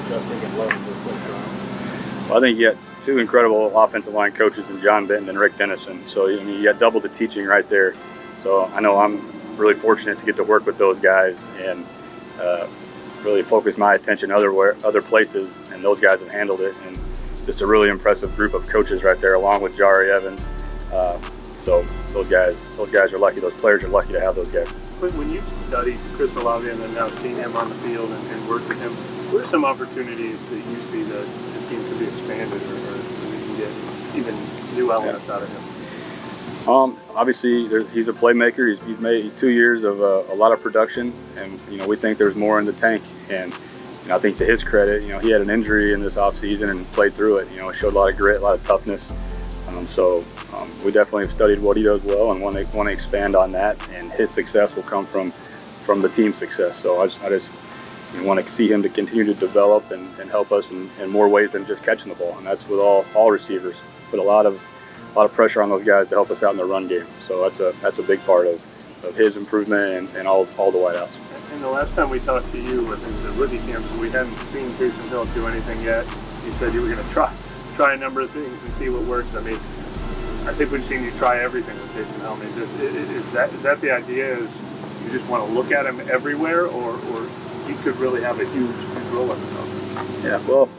adjusting and learning to switch around? Well, I think you got two incredible offensive line coaches in John Benton and Rick Dennison. So I mean, you got double the teaching right there. So I know I'm really fortunate to get to work with those guys and really focus my attention other places, and those guys have handled it. And just a really impressive group of coaches right there, along with Jari Evans. So those guys are lucky. Those players are lucky to have those guys. When you've studied Chris Olave and then now seen him on the field and worked with him, what are some opportunities that you see that the team could be expanded or we can get even new elements out of him? Obviously, he's a playmaker. He's made 2 years of a lot of production, and we think there's more in the tank. And I think to his credit, he had an injury in this offseason and played through it. It showed a lot of grit, a lot of toughness. So we definitely have studied what he does well and want to expand on that. And his success will come from the team's success. So I just want to see him to continue to develop and help us in more ways than just catching the ball. And that's with all receivers. Put a lot of pressure on those guys to help us out in the run game. So that's a big part of his improvement and all the wideouts. And the last time we talked to you was in the rookie camp, so we hadn't seen Taysom Hill do anything yet. You said you were going to try a number of things and see what works. I mean, I think we've seen you try everything with Taysom Hill. I mean, is that the idea? Is you just want to look at him everywhere, or he could really have a huge role in himself? Yeah, well,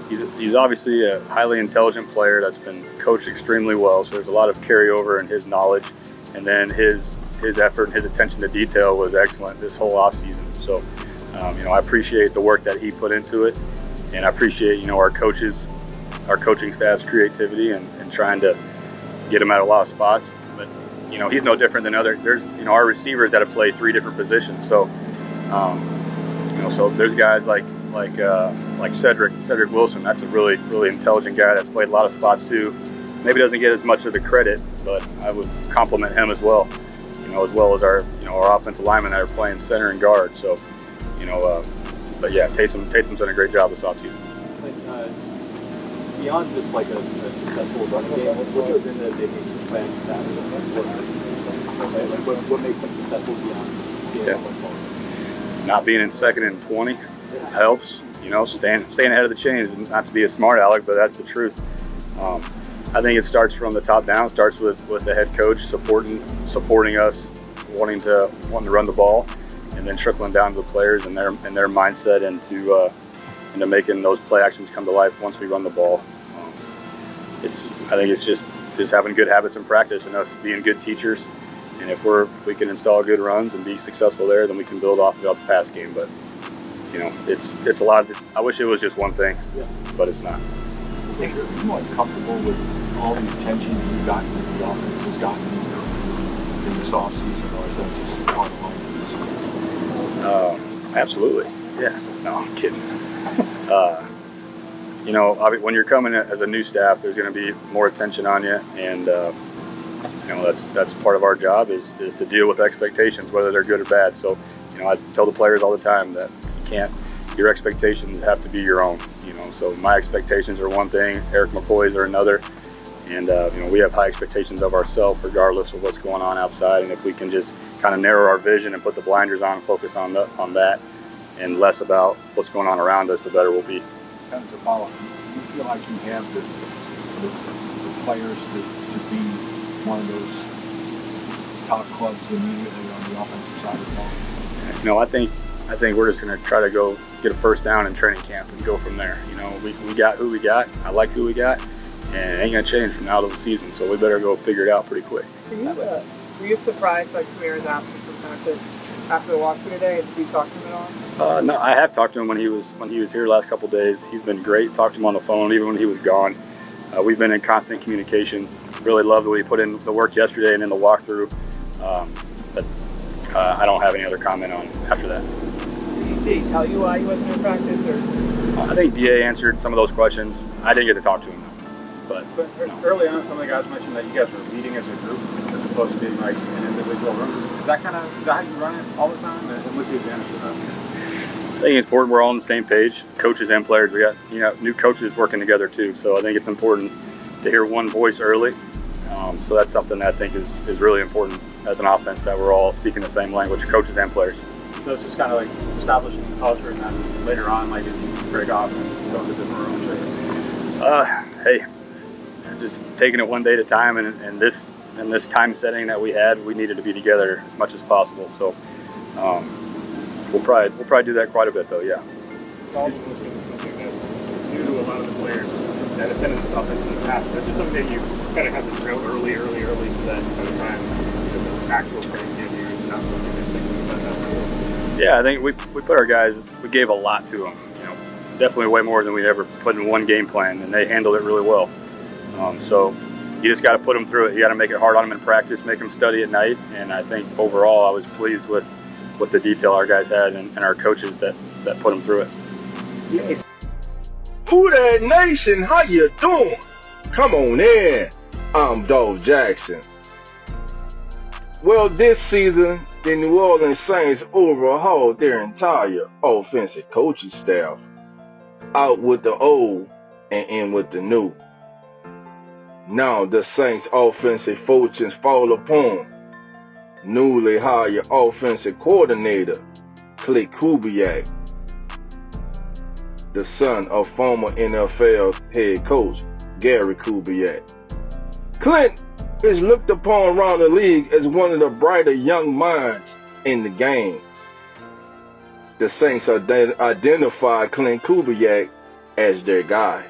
he's obviously a highly intelligent player that's been coached extremely well. So there's a lot of carryover in his knowledge, and then his effort and his attention to detail was excellent this whole offseason. So, I appreciate the work that he put into it, and I appreciate, our coaching staff's creativity and trying to get him at a lot of spots. But, he's no different than there's, our receivers that have played 3 different positions. So, so there's guys like Cedric Wilson. That's a really, really intelligent guy that's played a lot of spots too. Maybe doesn't get as much of the credit, but I would compliment him as well. As well as our offensive linemen that are playing center and guard. So, but yeah, Taysom's done a great job this offseason. Beyond just like a successful running game, what goes into making playing that? What makes them successful beyond being able to play? Not being in 2nd and 20 helps. Staying ahead of the chains. Not to be a smart aleck, but that's the truth. I think it starts from the top down. Starts with the head coach supporting us, wanting to run the ball, and then trickling down to the players and their mindset into making those play actions come to life once we run the ball. I think it's just having good habits in practice and us being good teachers. And if we can install good runs and be successful there, then we can build off of the pass game. But it's a lot of. I wish it was just one thing, but it's not. Are you more comfortable with all the attention you've gotten that the offense has gotten in this offseason, or is that just part of life? Absolutely. Yeah. No, I'm kidding. When you're coming as a new staff, there's going to be more attention on you, and that's part of our job is to deal with expectations, whether they're good or bad. So, I tell the players all the time that your expectations have to be your own. So my expectations are one thing, Eric McCoy's are another, and we have high expectations of ourselves regardless of what's going on outside. And if we can just kind of narrow our vision and put the blinders on and focus on that, and less about what's going on around us, the better we'll be. Kind of to follow, do you feel like you have the players to be one of those top clubs immediately on the offensive side of the ball? I think we're just going to try to go get a first down in training camp and go from there. We got who we got. I like who we got, and it ain't going to change from now to the season. So we better go figure it out pretty quick. Were you surprised by Jameer's absence from benefits after the walkthrough today? Did you talk to him at all? No, I have talked to him when he was here the last couple of days. He's been great. Talked to him on the phone even when he was gone. We've been in constant communication. Really loved the way he put in the work yesterday and in the walkthrough. But I don't have any other comment on after that. Did he tell you why he wasn't in practice? Or? I think DA answered some of those questions. I didn't get to talk to him, but early on, some of the guys mentioned that you guys were meeting as a group as opposed to being like an individual room. Is that how you run it all the time? And what's the advantage of that? I think it's important we're all on the same page, coaches and players. We got new coaches working together too, so I think it's important to hear one voice early. So that's something that I think is really important as an offense, that we're all speaking the same language, coaches and players. So it's just kind of like establishing the culture, and then later on, like, if you break off and go to different rooms. Hey, just taking it one day at a time, and in this time setting that we had, we needed to be together as much as possible. So we'll probably do that quite a bit, though. Yeah. It's also something that's new to a lot of the players that have been in this offense in the past. That's just something that you kind of have to drill early so that by the time the actual training game, you're not looking at things like that. Yeah, I think we put our guys. We gave a lot to them. Definitely way more than we'd ever put in one game plan, and they handled it really well. So you just got to put them through it. You got to make it hard on them in practice, make them study at night, and I think overall I was pleased with the detail our guys had and our coaches that put them through it. Yes. Who that nation? How you doing? Come on in. I'm Dolph Jackson. Well, this season, the New Orleans Saints overhauled their entire offensive coaching staff. Out with the old and in with the new. Now the Saints offensive fortunes fall upon newly hired offensive coordinator Klint Kubiak, the son of former NFL head coach Gary Kubiak. Klint is looked upon around the league as one of the brighter young minds in the game. The Saints identified Klint Kubiak as their guy.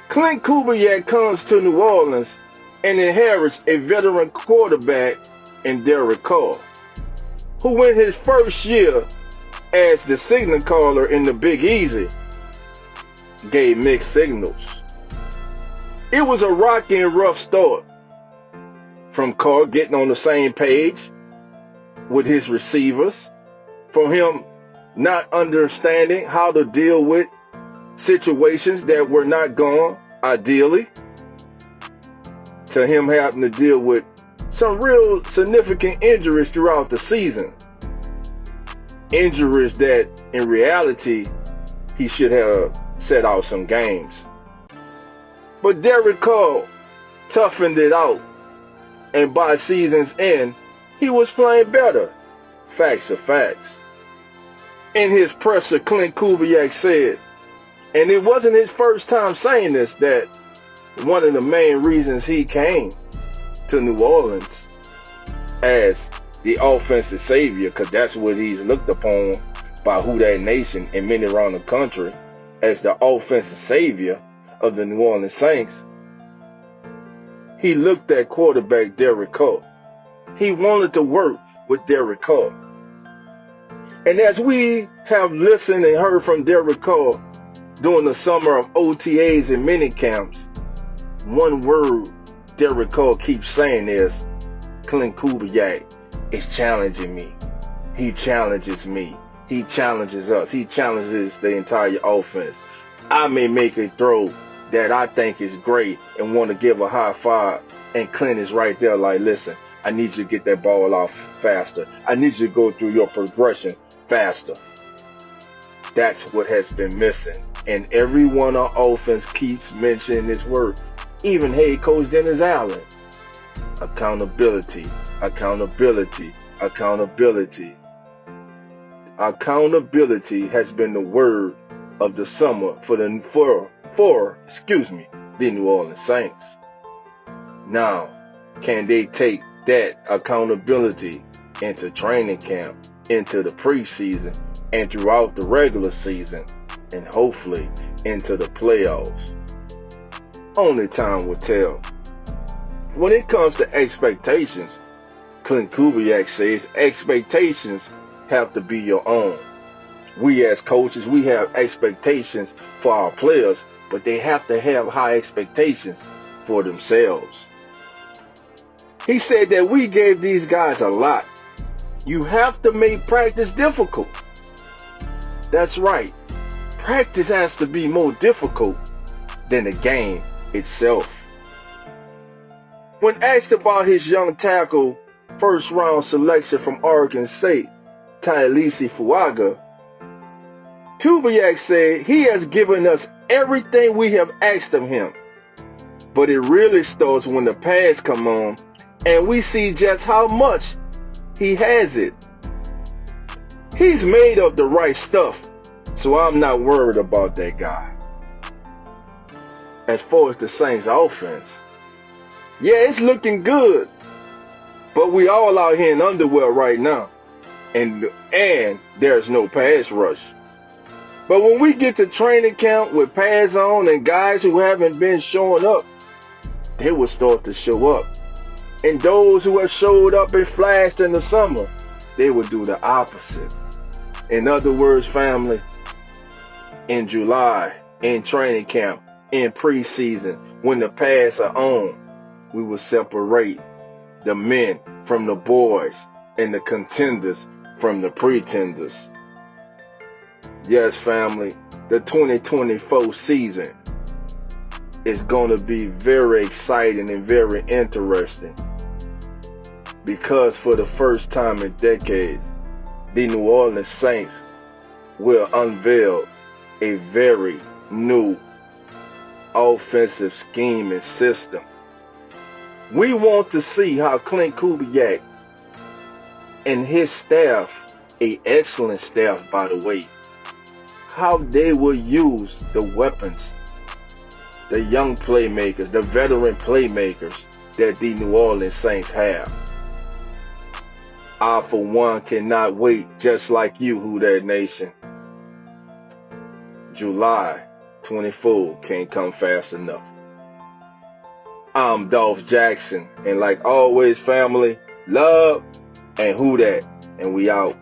Klint Kubiak comes to New Orleans and inherits a veteran quarterback in Derek Carr, who in his first year as the signal caller in the Big Easy gave mixed signals. It was a rocky and rough start, from Carr getting on the same page with his receivers, from him not understanding how to deal with situations that were not gone ideally, to him having to deal with some real significant injuries throughout the season. Injuries that in reality he should have set out some games. But Derek Carr toughened it out, and by season's end, he was playing better. Facts are facts. In his presser, Klint Kubiak said, and it wasn't his first time saying this, that one of the main reasons he came to New Orleans as the offensive savior, because that's what he's looked upon by Who That Nation and many around the country, as the offensive savior of the New Orleans Saints. He looked at quarterback Derek Carr. He wanted to work with Derek Carr. And as we have listened and heard from Derek Carr during the summer of OTAs and minicamps, one word Derek Carr keeps saying is, Klint Kubiak is challenging me. He challenges me. He challenges us. He challenges the entire offense. I may make a throw that I think is great and want to give a high five, and Klint is right there like, listen, I need you to get that ball off faster. I need you to go through your progression faster. That's what has been missing. And everyone on offense keeps mentioning this word. Even head coach Dennis Allen. Accountability, accountability, accountability. Accountability has been the word of the summer for the New Orleans Saints. Now, can they take that accountability into training camp, into the preseason, and throughout the regular season, and hopefully into the playoffs? Only time will tell. When it comes to expectations, Klint Kubiak says expectations have to be your own. We as coaches, we have expectations for our players, but they have to have high expectations for themselves. He said that we gave these guys a lot. You have to make practice difficult. That's right. Practice has to be more difficult than the game itself. When asked about his young tackle, first round selection from Oregon State, Tyelisi Fuaga, Kubiak said he has given us everything we have asked of him. But it really starts when the pads come on and we see just how much he has it. He's made of the right stuff, so I'm not worried about that guy. As far as the Saints offense, yeah, it's looking good, but we all out here in underwear right now, and there's no pass rush. But when we get to training camp with pads on and guys who haven't been showing up, they will start to show up. And those who have showed up and flashed in the summer, they will do the opposite. In other words, family, in July, in training camp, in preseason, when the pads are on, we will separate the men from the boys and the contenders from the pretenders. Yes, family, the 2024 season is going to be very exciting and very interesting, because for the first time in decades, the New Orleans Saints will unveil a very new offensive scheme and system. We want to see how Klint Kubiak and his staff, an excellent staff by the way, how they will use the weapons, the young playmakers, the veteran playmakers that the New Orleans Saints have. I, for one, cannot wait, just like you, Who Dat Nation. July 24 can't come fast enough. I'm Dolph Jackson, and like always, family, love and Who Dat, and we out.